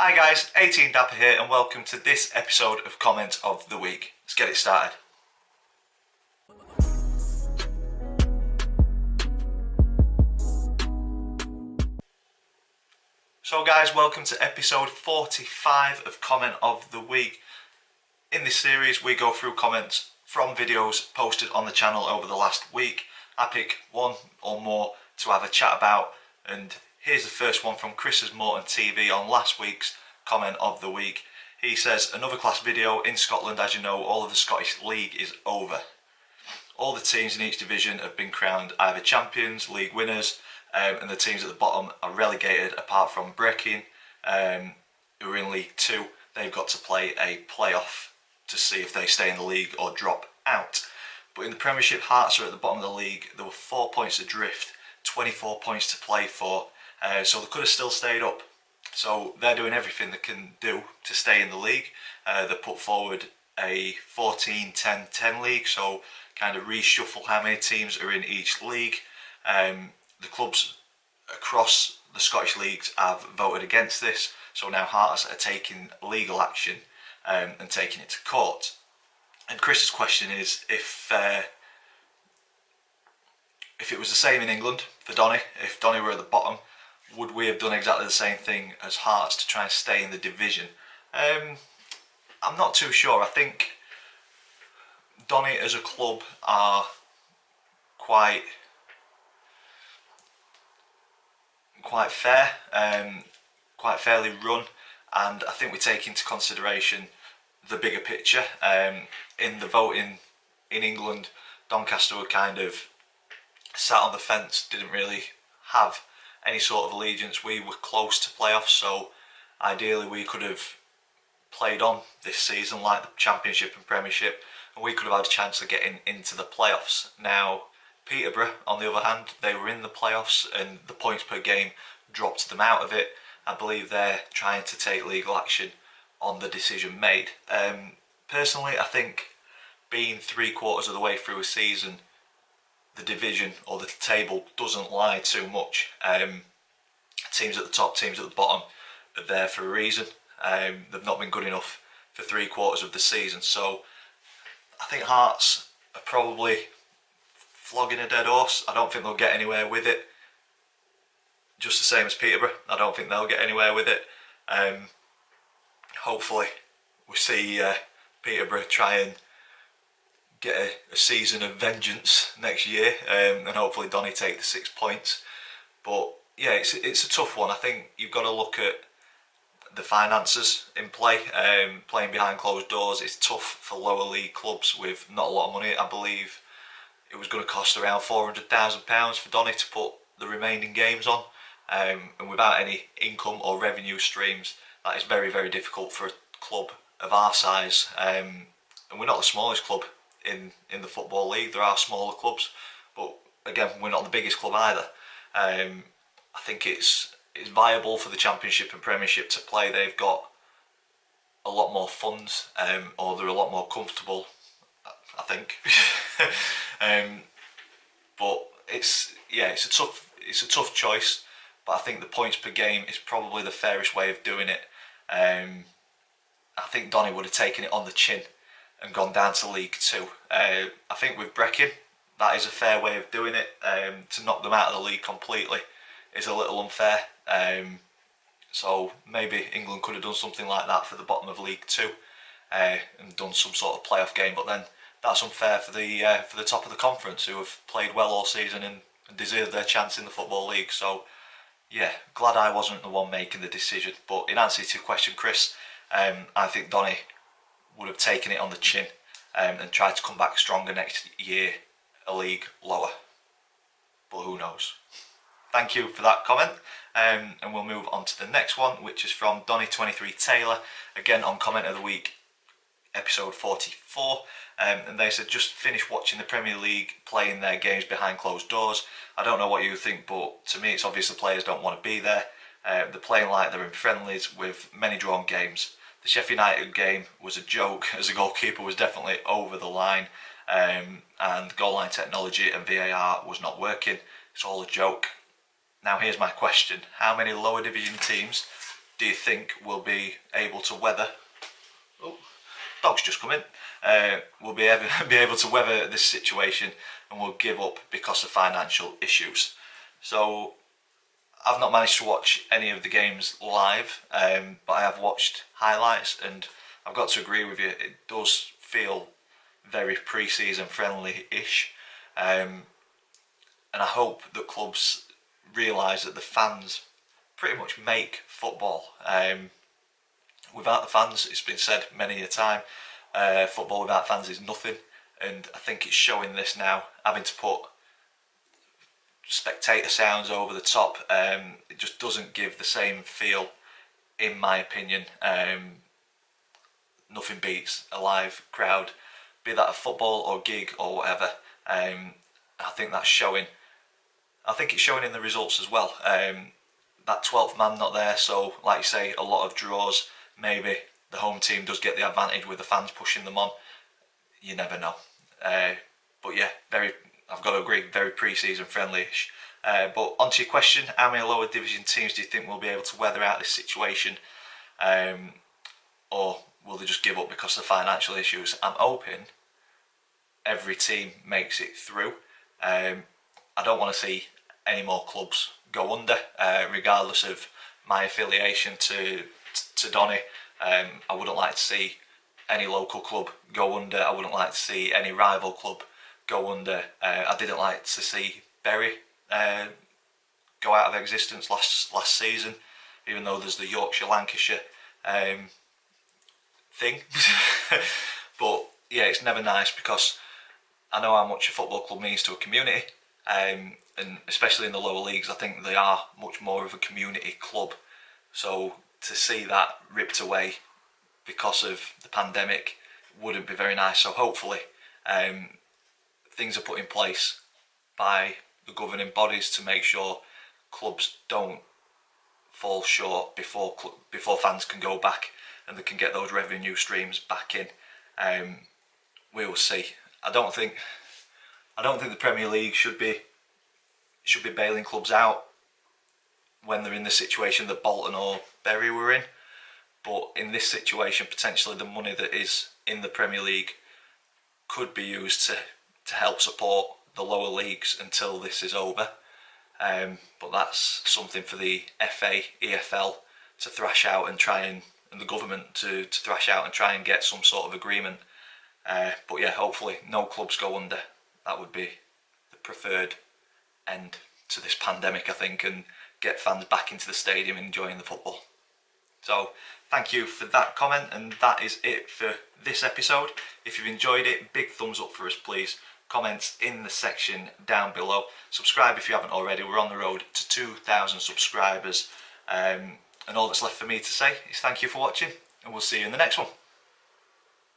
Hi guys, 18 Dapper here and welcome to this episode of Comment of the Week. Let's get it started. So guys, welcome to episode 45 of Comment of the Week. In this series we go through comments from videos posted on the channel over the last week. I pick one or more to have a chat about, and here's the first one from Chris's Morton TV on last week's Comment of the Week. He says, another class video. In Scotland, as you know, all of the Scottish League is over. All the teams in each division have been crowned either champions, league winners, and the teams at the bottom are relegated apart from Brechin, who are in League 2. They've got to play a playoff to see if they stay in the league or drop out. But in the Premiership, Hearts are at the bottom of the league. There were 4 points adrift, 24 points to play for, so they could have still stayed up. So they're doing everything they can do to stay in the league. They put forward a 14-10-10 league, so kind of reshuffle how many teams are in each league. The clubs across the Scottish leagues have voted against this, so now Hearts are taking legal action and taking it to court. And Chris's question is if it was the same in England for Donny, if Donny were at the bottom, would we have done exactly the same thing as Hearts to try and stay in the division? I'm not too sure. I think Donny as a club are quite fair, quite fairly run, and I think we take into consideration the bigger picture. In the voting in England, Doncaster were kind of sat on the fence, didn't really have any sort of allegiance. We were close to playoffs, so ideally we could have played on this season like the Championship and Premiership, and we could have had a chance of getting into the playoffs. Now Peterborough, on the other hand, they were in the playoffs and the points per game dropped them out of it. I believe they're trying to take legal action on the decision made. Personally, I think being 3/4 of the way through a season, the division or the table doesn't lie too much. Teams at the top, teams at the bottom are there for a reason. They've not been good enough for 3/4 of the season, so I think Hearts are probably flogging a dead horse. I don't think they'll get anywhere with it. Just the same as Peterborough, I don't think they'll get anywhere with it. Hopefully we see Peterborough try and get a season of vengeance next year, and hopefully Donny take the 6 points. But yeah, it's a tough one. I think you've got to look at the finances in play. Playing behind closed doors is tough for lower league clubs with not a lot of money. I believe it was going to cost around £400,000 for Donny to put the remaining games on, and without any income or revenue streams, that is very, very difficult for a club of our size. And we're not the smallest club in the Football League. There are smaller clubs, but again, we're not the biggest club either. I think it's viable for the Championship and Premiership to play. They've got a lot more funds, or they're a lot more comfortable, I think. But it's a tough choice. But I think the points per game is probably the fairest way of doing it. I think Donny would have taken it on the chin and gone down to League 2. I think with Brechin, that is a fair way of doing it. To knock them out of the league completely is a little unfair. So maybe England could have done something like that for the bottom of League 2 and done some sort of playoff game. But then that's unfair for the top of the conference, who have played well all season and deserve their chance in the Football League. So yeah, glad I wasn't the one making the decision. But in answer to your question, Chris, I think Donny would have taken it on the chin and tried to come back stronger next year, a league lower. But who knows? Thank you for that comment, and we'll move on to the next one, which is from Donny23 Taylor, again on Comment of the Week, episode 44. And they said, just finished watching the Premier League playing their games behind closed doors. I don't know what you think, but to me it's obvious the players don't want to be there. They're playing like they're in friendlies with many drawn games. The Sheffield United game was a joke, as the goalkeeper was definitely over the line, and goal line technology and VAR was not working. It's all a joke. Now here's my question. How many lower division teams do you think we'll be able to weather? Oh, dog's just come in. We'll be able to weather this situation, and we'll give up because of financial issues. So I've not managed to watch any of the games live, but I have watched highlights, and I've got to agree with you, it does feel very pre-season friendly-ish, and I hope that clubs realise that the fans pretty much make football. Without the fans, it's been said many a time, football without fans is nothing, and I think it's showing this now, having to put spectator sounds over the top. It just doesn't give the same feel, in my opinion. Nothing beats a live crowd, be that a football or gig or whatever. I think that's showing. I think it's showing in the results as well. That 12th man not there, so like you say, a lot of draws. Maybe the home team does get the advantage with the fans pushing them on. You never know. But yeah, I've got to agree, very pre-season friendly-ish. But onto your question, how many lower division teams do you think will be able to weather out this situation? Or will they just give up because of financial issues? I'm hoping every team makes it through. I don't want to see any more clubs go under, regardless of my affiliation to Donny. I wouldn't like to see any local club go under. I wouldn't like to see any rival club go under. I didn't like to see Bury go out of existence last season, even though there's the Yorkshire-Lancashire thing. But yeah, it's never nice because I know how much a football club means to a community, and especially in the lower leagues, I think they are much more of a community club. So to see that ripped away because of the pandemic wouldn't be very nice. So hopefully things are put in place by the governing bodies to make sure clubs don't fall short before fans can go back and they can get those revenue streams back in. We will see. I don't think the Premier League should be bailing clubs out when they're in the situation that Bolton or Bury were in. But in this situation, potentially the money that is in the Premier League could be used to help support the lower leagues until this is over. But that's something for the FA, EFL to thrash out and the government to thrash out and try and get some sort of agreement. But yeah, hopefully no clubs go under. That would be the preferred end to this pandemic, I think, and get fans back into the stadium enjoying the football. So thank you for that comment, and that is it for this episode. If you've enjoyed it, big thumbs up for us please. Comments in the section down below. Subscribe if you haven't already. We're on the road to 2,000 subscribers. And all that's left for me to say is thank you for watching, and we'll see you in the next one.